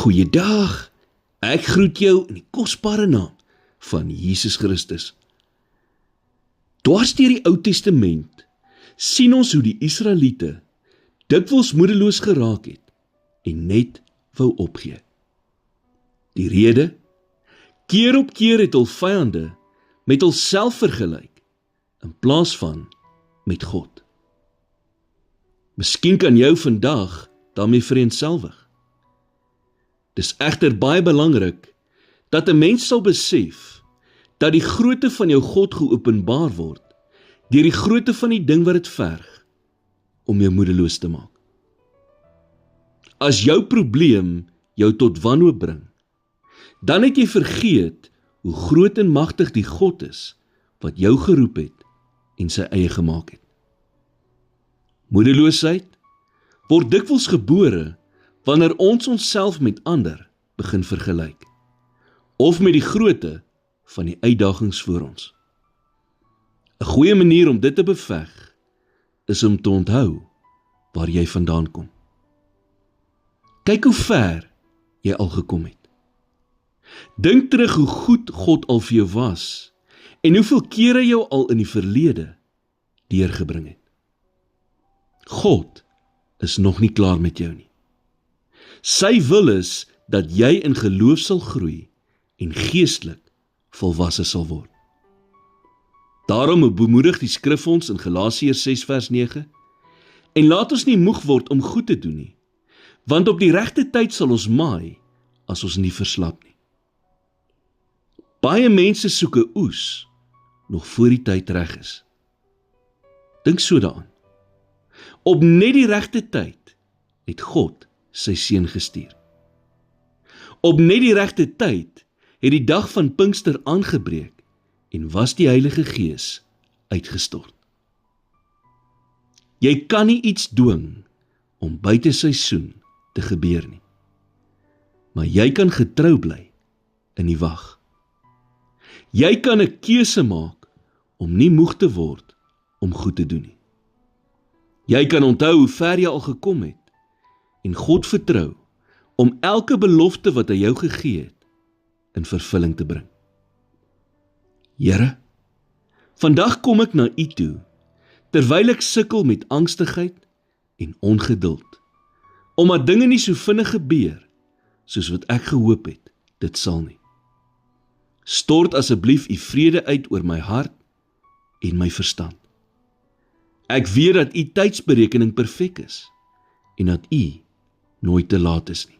Goeiedag, ek groet jou in die kosbare naam van Jesus Christus. Dwars deur die Ou Testament sien ons hoe die Israeliete dikwels moedeloos geraak het en net wou opgee. Die rede, keer op keer het hul vyande met hulself vergelyk in plaas van met God. Miskien kan jou vandag daarmee vereenselwig. Dis egter baie belangrik dat 'n mens sal besef dat die grootte van jou God geopenbaar word deur die grootte van die ding wat dit verg om jou moedeloos te maak. As jou probleem jou tot wanhoop bring, dan het jy vergeet hoe groot en magtig die God is wat jou geroep het en sy eie gemaak het. Moedeloosheid word dikwels gebore wanneer ons onsself met ander begin vergelyk, of met die grootte van die uitdagings voor ons. 'n Goeie manier om dit te beveg, is om te onthou waar jy vandaan kom. Kyk hoe ver jy al gekom het. Dink terug hoe goed God al vir jou was, en hoeveel kere jou al in die verlede deurgebring het. God is nog nie klaar met jou nie. Sy wil is dat jy in geloof sal groei en geestelik volwasse sal word. Daarom bemoedig die skrif ons in Galasiërs 6 vers 9, en laat ons nie moeg word om goed te doen nie, want op die regte tyd sal ons maai as ons nie verslap nie. Baie mense soek 'n oes nog voor die tyd reg is. Dink so daaraan. Op net die regte tyd het God sy seun gestuur. Op net die regte tyd het die dag van Pinkster aangebreek en was die Heilige Gees uitgestort. Jy kan nie iets dwing om buite seisoen te gebeur nie, maar jy kan getrou bly in die wag. Jy kan 'n keuse maak om nie moeg te word om goed te doen nie. Jy kan onthou hoe ver jy al gekom het en God vertrou om elke belofte wat hy jou gegee het in vervulling te bring. Here, vandag kom ek na U toe, terwyl ek sukkel met angstigheid en ongeduld, omdat dinge nie so vinnig gebeur soos wat ek gehoop het dit sal nie. Stort asseblief U vrede uit oor my hart en my verstand. Ek weet dat U tydsberekening perfek is en dat U nooit te laat is nie.